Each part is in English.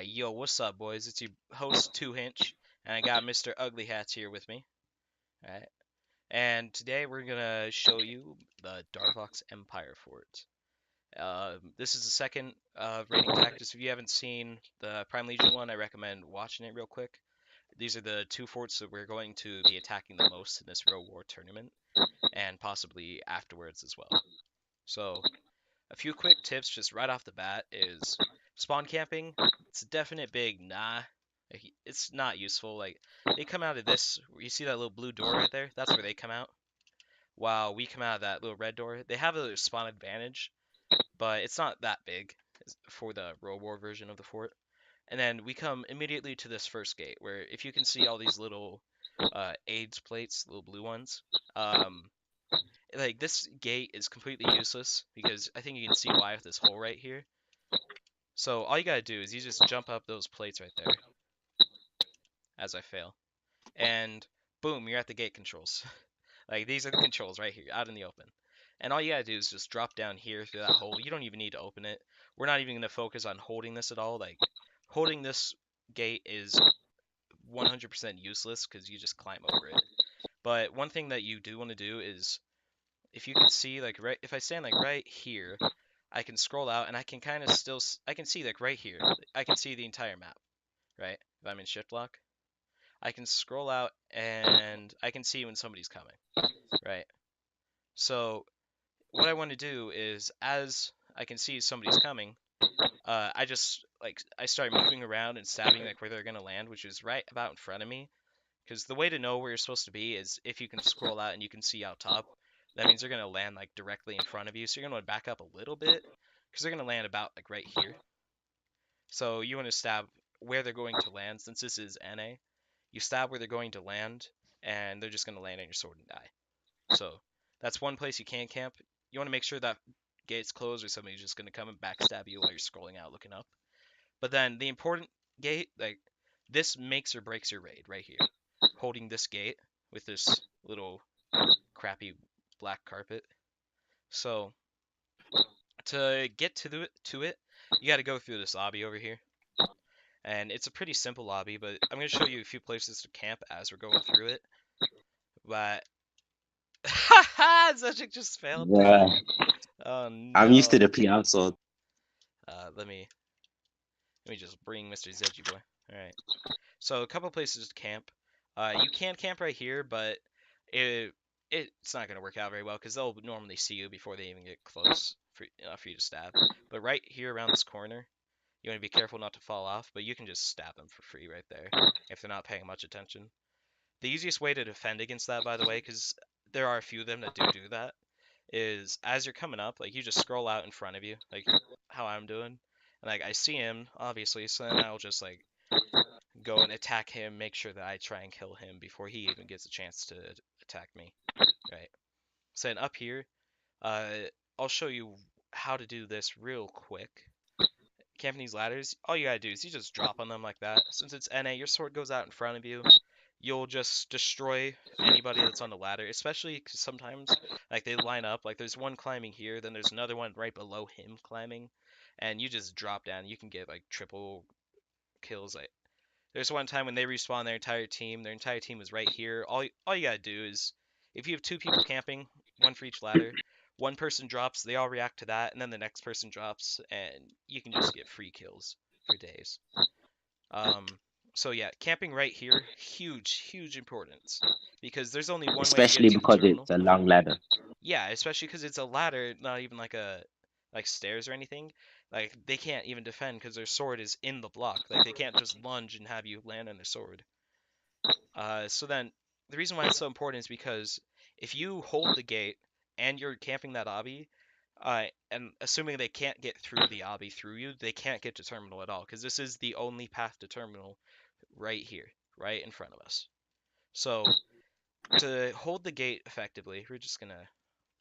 Yo, what's up, boys? It's your host, 2Hinch, and I got Mr. Ugly Hats here with me. Alright. And today we're gonna show you the Darvox Empire fort. This is the second raiding tactics. If you haven't seen the Prime Legion one, I recommend watching it real quick. These are the two forts that we're going to be attacking the most in this Real War tournament, and possibly afterwards as well. So, a few quick tips just right off the bat is spawn camping. It's a definite big nah. Like, it's not useful. Like, they come out of this. You see that little blue door right there? That's where they come out. While we come out of that little red door. They have a spawn advantage, but it's not that big for the World War version of the fort. And then we come immediately to this first gate, where if you can see all these little AIDS plates, little blue ones, like this gate is completely useless because I think you can see why with this hole right here. So all you gotta do is you just jump up those plates right there as I fail. And boom, you're at the gate controls. Like these are the controls right here, out in the open. And all you gotta do is just drop down here through that hole. You don't even need to open it. We're not even gonna focus on holding this at all. Like holding this gate is 100% useless because you just climb over it. But one thing that you do want to do is if you can see like right if I stand like right here, I can scroll out and I can kind of still I can see like right here. I can see the entire map, right? If I'm in shift lock, I can scroll out and I can see when somebody's coming, right? So what I want to do is as I can see somebody's coming, I just like I start moving around and stabbing like where they're gonna land, which is right about in front of me. Because the way to know where you're supposed to be is if you can scroll out and you can see out top, that means they're gonna land like directly in front of you. So you're gonna back up a little bit because they're gonna land about like right here. So you want to stab where they're going to land. Since this is NA, you stab where they're going to land, and they're just gonna land on your sword and die. So that's one place you can camp. You want to make sure that gate's closed or somebody's just gonna come and backstab you while you're scrolling out looking up. But then the important gate, like this makes or breaks your raid right here. Holding this gate with this little crappy black carpet. So to get to it, you got to go through this lobby over here. And it's a pretty simple lobby, but I'm going to show you a few places to camp as we're going through it. But haha, Zedric just failed. Yeah, Oh I'm used to no. the PR sword. Let me just bring Mr. Zedgy boy. All right. So a couple places to camp. You can camp right here, but it it's not gonna work out very well because they'll normally see you before they even get close for you to stab. But right here around this corner, you want to be careful not to fall off, but you can just stab them for free right there if they're not paying much attention. The easiest way to defend against that, by the way, because there are a few of them that do that, is as you're coming up, like you just scroll out in front of you, like how I'm doing, and like I see him obviously, so then I'll just like go and attack him, make sure that I try and kill him before he even gets a chance to attack me. Right. So then up here, uh, I'll show you how to do this real quick. Camping these ladders, all you gotta do is you just drop on them like that. Since it's NA, your sword goes out in front of you. You'll just destroy anybody that's on the ladder, especially because sometimes like they line up. Like there's one climbing here, then there's another one right below him climbing, and you just drop down. You can get like triple kills. Like there's one time when they respawn their entire team was right here. All you gotta do is if you have two people camping, one for each ladder, one person drops, they all react to that, and then the next person drops, and you can just get free kills for days. Um, so yeah, camping right here, huge importance because there's only one way to get Especially to the because terminal. it's a long ladder. Yeah, especially because it's a ladder, not even like a like stairs or anything. Like they can't even defend because their sword is in the block. Like they can't just lunge and have you land on their sword. So then the reason why it's so important is because if you hold the gate and you're camping that obby, and assuming they can't get through the obby through you, they can't get to terminal at all because this is the only path to terminal right here, right in front of us. So to hold the gate effectively, we're just gonna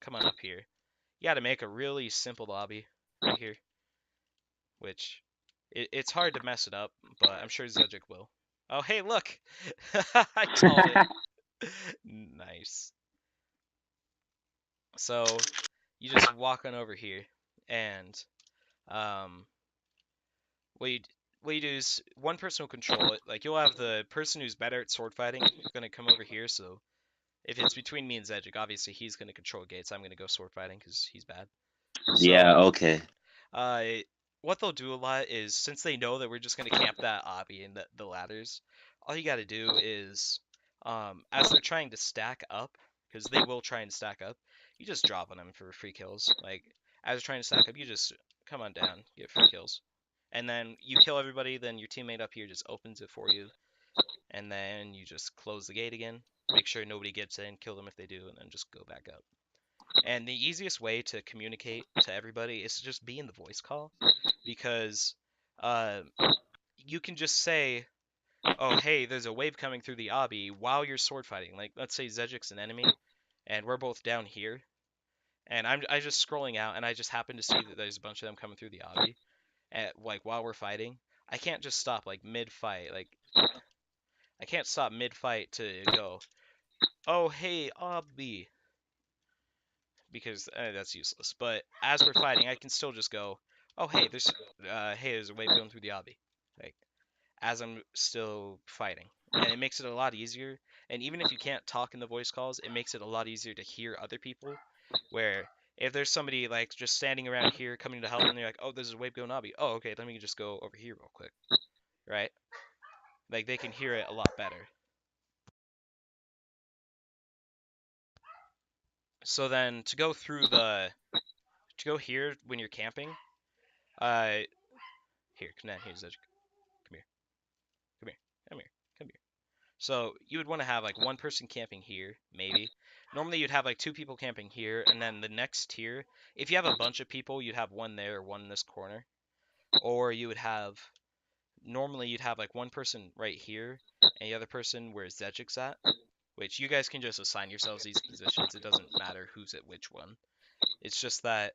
come on up here. You gotta make a really simple lobby right here, which it's hard to mess it up, but I'm sure Zedric will. Oh, hey, look! I called it. Nice. So you just walk on over here, and um, what you what you do is one person will control it. Like you'll have the person who's better at sword fighting gonna come over here. So if it's between me and Zedgic, obviously he's gonna control gates. I'm gonna go sword fighting because he's bad. So Yeah, okay. uh, what they'll do a lot is since they know that we're just gonna camp that obby and the ladders, all you gotta do is as they're trying to stack up, because they will try and stack up, you just drop on them for free kills. Like as they're trying to stack up, you just come on down, get free kills. And then you kill everybody, then your teammate up here just opens it for you, and then you just close the gate again, make sure nobody gets in, kill them if they do, and then just go back up. And the easiest way to communicate to everybody is to just be in the voice call, because uh, you can just say, "Oh, hey, there's a wave coming through the obby," while you're sword fighting. Like, let's say Zedgic's an enemy, and we're both down here, and I just scrolling out, and I just happen to see that there's a bunch of them coming through the obby, like while we're fighting. I can't just stop like mid fight. Like I can't stop mid fight to go, "Oh, hey, obby," because that's useless. But as we're fighting, I can still just go, "Oh, hey, there's a wave going through the obby," like as I'm still fighting, and it makes it a lot easier. And even if you can't talk in the voice calls, it makes it a lot easier to hear other people. Where if there's somebody like just standing around here coming to help, and they're like, "Oh, there's a wave going obby," "Oh, okay, let me just go over here real quick," right? Like they can hear it a lot better. So then to go here when you're camping, uh, here, come down here, Zedge. Come here, come here, come here, come here. So you would want to have like one person camping here, maybe. Normally you'd have like two people camping here, and then the next tier, if you have a bunch of people, you'd have one there, one in this corner. Or you would have, normally you'd have like one person right here, and the other person where Zedgic's at, which you guys can just assign yourselves these positions. It doesn't matter who's at which one. It's just that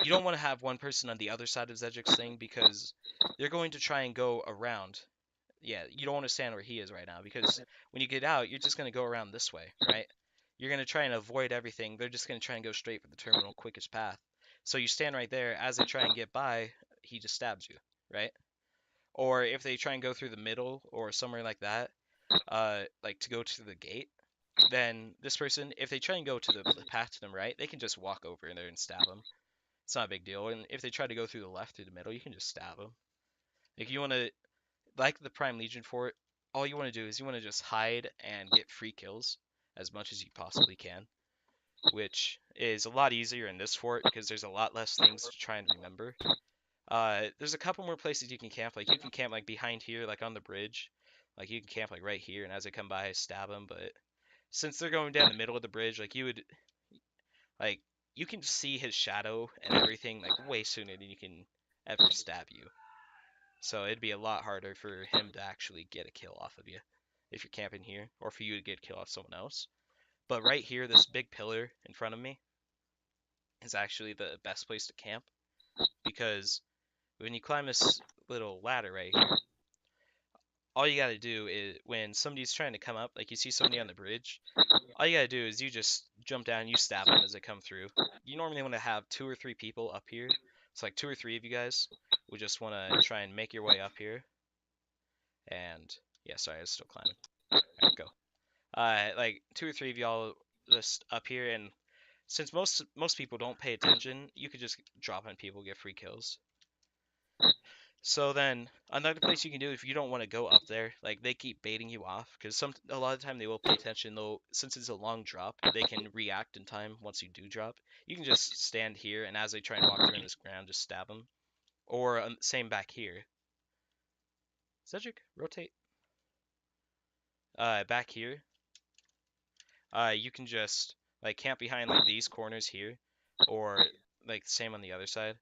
you don't want to have one person on the other side of Zedgic's thing because they're going to try and go around. Yeah, you don't want to stand where he is right now because when you get out, you're just going to go around this way, right? You're going to try and avoid everything. They're just going to try and go straight for the terminal quickest path. So you stand right there. As they try and get by, he just stabs you, right? Or if they try and go through the middle or somewhere like that, like to go to the gate, then this person, if they try and go to the path to them right, they can just walk over in there and stab them. It's not a big deal. And if they try to go through the left through the middle, you can just stab them. Like you want to, like the Prime Legion fort, all you want to do is you want to just hide and get free kills as much as you possibly can, which is a lot easier in this fort because there's a lot less things to try and remember. There's a couple more places you can camp. Like you can camp like behind here, like on the bridge. Like you can camp like right here, and as they come by, stab them. But since they're going down the middle of the bridge, like you would like you can see his shadow and everything like way sooner than you can ever stab you. So it'd be a lot harder for him to actually get a kill off of you if you're camping here, or for you to get a kill off someone else. But right here, this big pillar in front of me is actually the best place to camp because when you climb this little ladder right here, all you gotta do is when somebody's trying to come up, like you see somebody on the bridge, all you gotta do is you just jump down and you stab them as they come through. You normally want to have two or three people up here. It's like two or three of you guys would just want to try and make your way up here. And yeah, sorry, I was still climbing. All right, go. Like two or three of y'all just up here, and since most people don't pay attention, you could just drop on people, get free kills. So then another place you can do if you don't want to go up there, like they keep baiting you off, because a lot of the time they will pay attention. Though since it's a long drop, they can react in time once you do drop. You can just stand here, and as they try and walk through in this ground, just stab them. Or same back here. Cedric, rotate. Back here, you can just like camp behind like these corners here, or like same on the other side.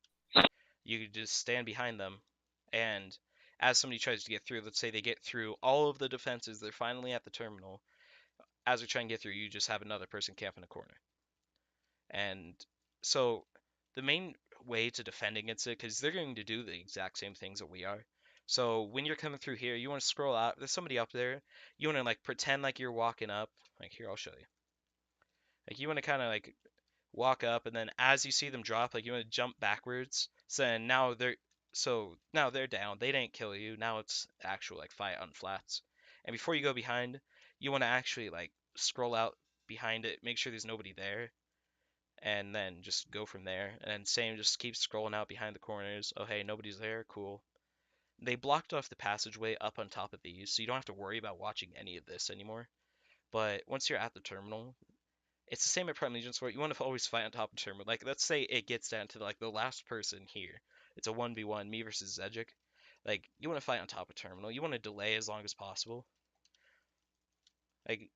You could just stand behind them, and as somebody tries to get through, let's say they get through all of the defenses, they're finally at the terminal. As they're trying to get through, you just have another person camp in a corner. And so the main way to defend against it, because they're going to do the exact same things that we are. So when you're coming through here, you want to scroll out. There's somebody up there. You want to like pretend like you're walking up. Like here, I'll show you. Like you want to kind of like walk up, and then as you see them drop, like you want to jump backwards. So then now they're So now they're down. They didn't kill you. Now it's actual like fight on flats. And before you go behind, you want to actually like scroll out behind it, make sure there's nobody there, and then just go from there. And then same, just keep scrolling out behind the corners. Oh hey, nobody's there. Cool. They blocked off the passageway up on top of these, so you don't have to worry about watching any of this anymore. But once you're at the terminal, it's the same at Prime Legion Sport. You want to always fight on top of terminal. Like, let's say it gets down to like the last person here. It's a 1v1, me versus Zejic. Like, you want to fight on top of terminal. You want to delay as long as possible. Like,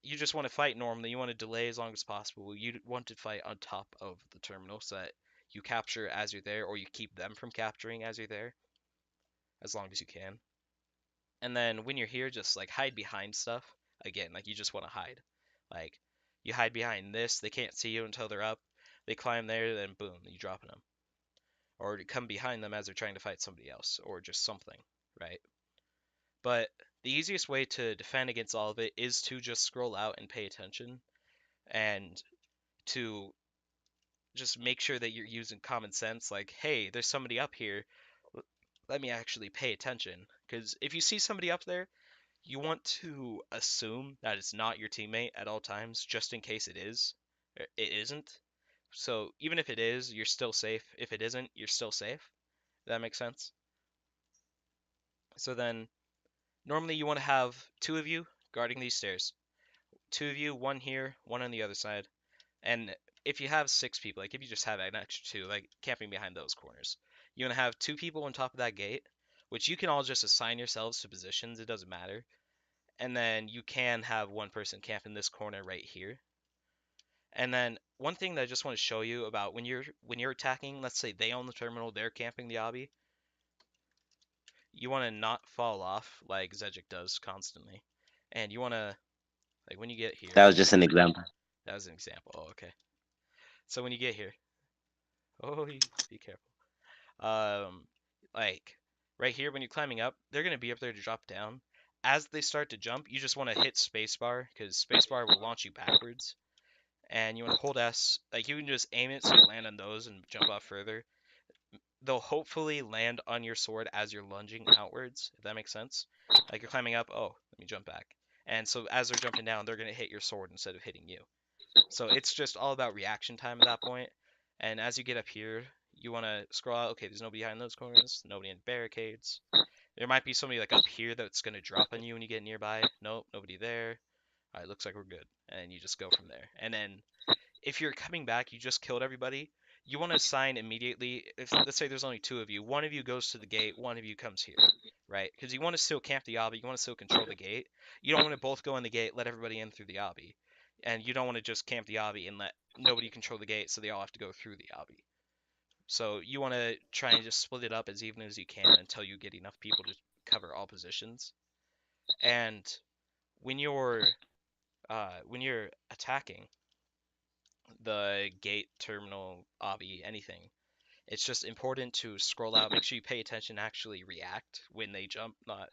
you just want to fight normally. You want to delay as long as possible. You want to fight on top of the terminal so that you capture as you're there, or you keep them from capturing as you're there, as long as you can. And then when you're here, just like hide behind stuff. Again, like you just want to hide. Like you hide behind this, they can't see you until they're up. They climb there, then boom, you dropping them. Or you come behind them as they're trying to fight somebody else, or just something, right? But the easiest way to defend against all of it is to just scroll out and pay attention, and to just make sure that you're using common sense. Like, hey, there's somebody up here. Let me actually pay attention. Because if you see somebody up there, you want to assume that it's not your teammate at all times, just in case it is. It isn't. So even if it is, you're still safe. If it isn't, you're still safe. Does that make sense? So then, normally you want to have two of you guarding these stairs. Two of you, one here, one on the other side. And if you have six people, like if you just have an extra two, like camping behind those corners, you want to have two people on top of that gate, which you can all just assign yourselves to positions. It doesn't matter. And then you can have one person camp in this corner right here. And then one thing that I just want to show you about when you're attacking, let's say they own the terminal, they're camping the obby, you want to not fall off like Zejic does constantly. And you want to, like when you get here, That was just an example. that was an example. Oh, okay. So when you get here, oh, be careful. Um, like right here when you're climbing up, they're gonna be up there to drop down. As they start to jump, you just want to hit spacebar because spacebar will launch you backwards. And you want to hold S, like you can just aim it so you land on those and jump off further. They'll hopefully land on your sword as you're lunging outwards, if that makes sense. Like you're climbing up, oh, let me jump back. And so as they're jumping down, they're going to hit your sword instead of hitting you. So it's just all about reaction time at that point. And as you get up here, you want to scroll out. Okay, there's nobody behind those corners, nobody in barricades. There might be somebody like up here that's going to drop on you when you get nearby. Nope, nobody there. All right, looks like we're good. And you just go from there. And then if you're coming back, you just killed everybody, you want to assign immediately. If let's say there's only two of you, one of you goes to the gate, one of you comes here, right? Because you want to still camp the obby, you want to still control the gate. You don't want to both go in the gate, let everybody in through the obby, and you don't want to just camp the obby and let nobody control the gate, so they all have to go through the obby. So you want to try and just split it up as even as you can until you get enough people to cover all positions. And when you're attacking the gate, terminal, obby, anything, it's just important to scroll out, make sure you pay attention, actually react when they jump, not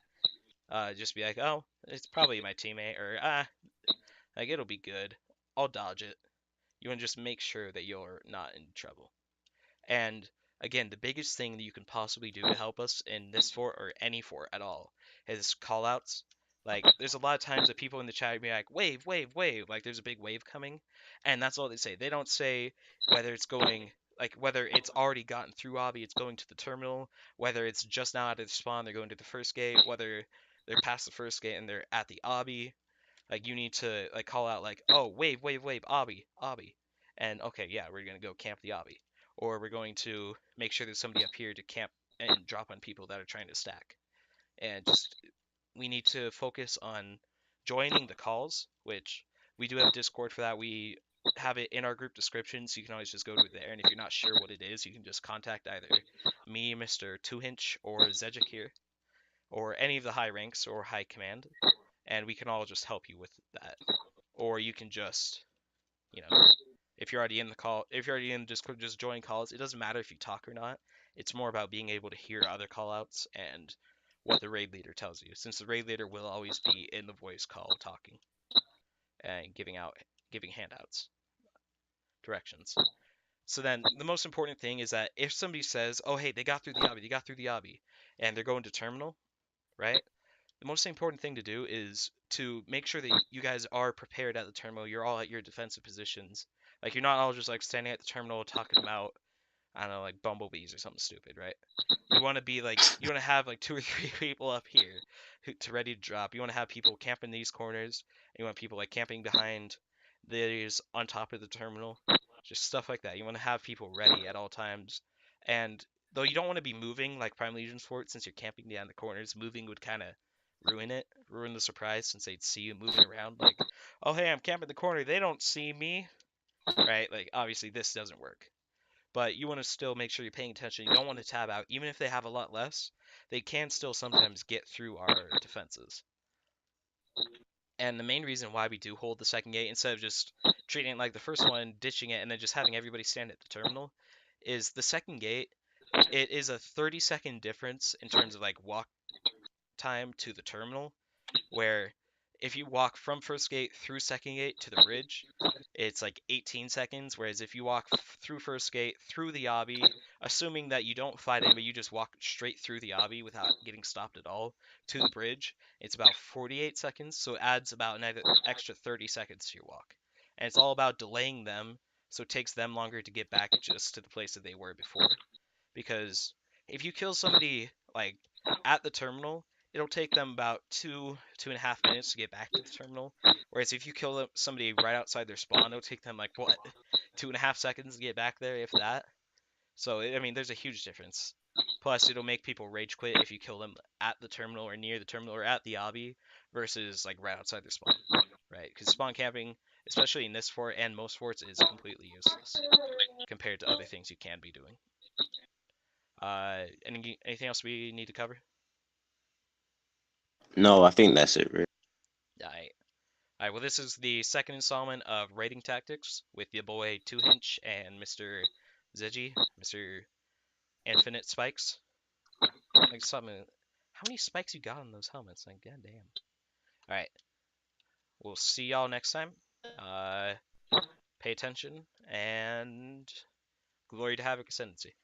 just be like, oh, it's probably my teammate, or like it'll be good, I'll dodge it. You want to just make sure that you're not in trouble. And again, the biggest thing that you can possibly do to help us in this fort or any fort at all is callouts. Like, there's a lot of times that people in the chat be like, wave, wave, wave, like there's a big wave coming, and that's all they say. They don't say whether it's going, like whether it's already gotten through obby, it's going to the terminal, whether it's just now out of the spawn, they're going to the first gate, whether they're past the first gate and they're at the obby. Like you need to like call out like, oh, wave, wave, wave, obby, obby, and okay, yeah, we're gonna go camp the obby, or we're going to make sure there's somebody up here to camp and drop on people that are trying to stack. And just we need to focus on joining the calls, which we do have Discord for that. We have it in our group description, so you can always just go to there. And if you're not sure what it is, you can just contact either me, Mr. Two Hinch, or Zejic here, or any of the high ranks or high command, and we can all just help you with that. Or you can just, you know, if you're already in the call, if you're already in Discord, just join calls. It doesn't matter if you talk or not. It's more about being able to hear other callouts and what the raid leader tells you, since the raid leader will always be in the voice call talking and giving handouts, directions. So then the most important thing is that if somebody says, "Oh, hey, they got through the obby, they got through the obby," and they're going to terminal, right? The most important thing to do is to make sure that you guys are prepared at the terminal. You're all at your defensive positions. Like you're not all just like standing at the terminal talking about, I don't know, like bumblebees or something stupid, right? You want to be like, you want to have like two or three people up here to ready to drop. You want to have people camping these corners. You want people like camping behind these on top of the terminal. Just stuff like that. You want to have people ready at all times. And though you don't want to be moving like Prime Legion's fort, since you're camping down the corners, moving would kind of ruin it, ruin the surprise, since they'd see you moving around like, oh hey, I'm camping the corner, they don't see me, right? Like obviously this doesn't work, but you want to still make sure you're paying attention. You don't want to tab out. Even if they have a lot less, they can still sometimes get through our defenses. And the main reason why we do hold the second gate instead of just treating it like the first one, ditching it, and then just having everybody stand at the terminal, is the second gate, it is a 30-second difference in terms of like walk time to the terminal, where if you walk from first gate through second gate to the bridge, it's like 18 seconds. Whereas if you walk through first gate, through the obby, assuming that you don't fight anybody, you just walk straight through the obby without getting stopped at all to the bridge, it's about 48 seconds. So it adds about an extra 30 seconds to your walk. And it's all about delaying them, so it takes them longer to get back just to the place that they were before. Because if you kill somebody like at the terminal, it'll take them about 2.5 minutes to get back to the terminal. Whereas if you kill somebody right outside their spawn, it'll take them like what, 2.5 seconds to get back there, if that. So I mean, there's a huge difference. Plus, it'll make people rage quit if you kill them at the terminal or near the terminal or at the obby versus like right outside their spawn, right? Because spawn camping, especially in this fort and most forts, is completely useless compared to other things you can be doing. Anything else we need to cover? No, I think that's it. Really. Alright. Alright, well, this is the second installment of Raiding Tactics with your boy 2hinch and Mr. Zedgy, Mr. Infinite Spikes. Like, something. How many spikes you got on those helmets? Like, goddamn. Alright, we'll see y'all next time. Uh, pay attention, and glory to Havoc Ascendancy.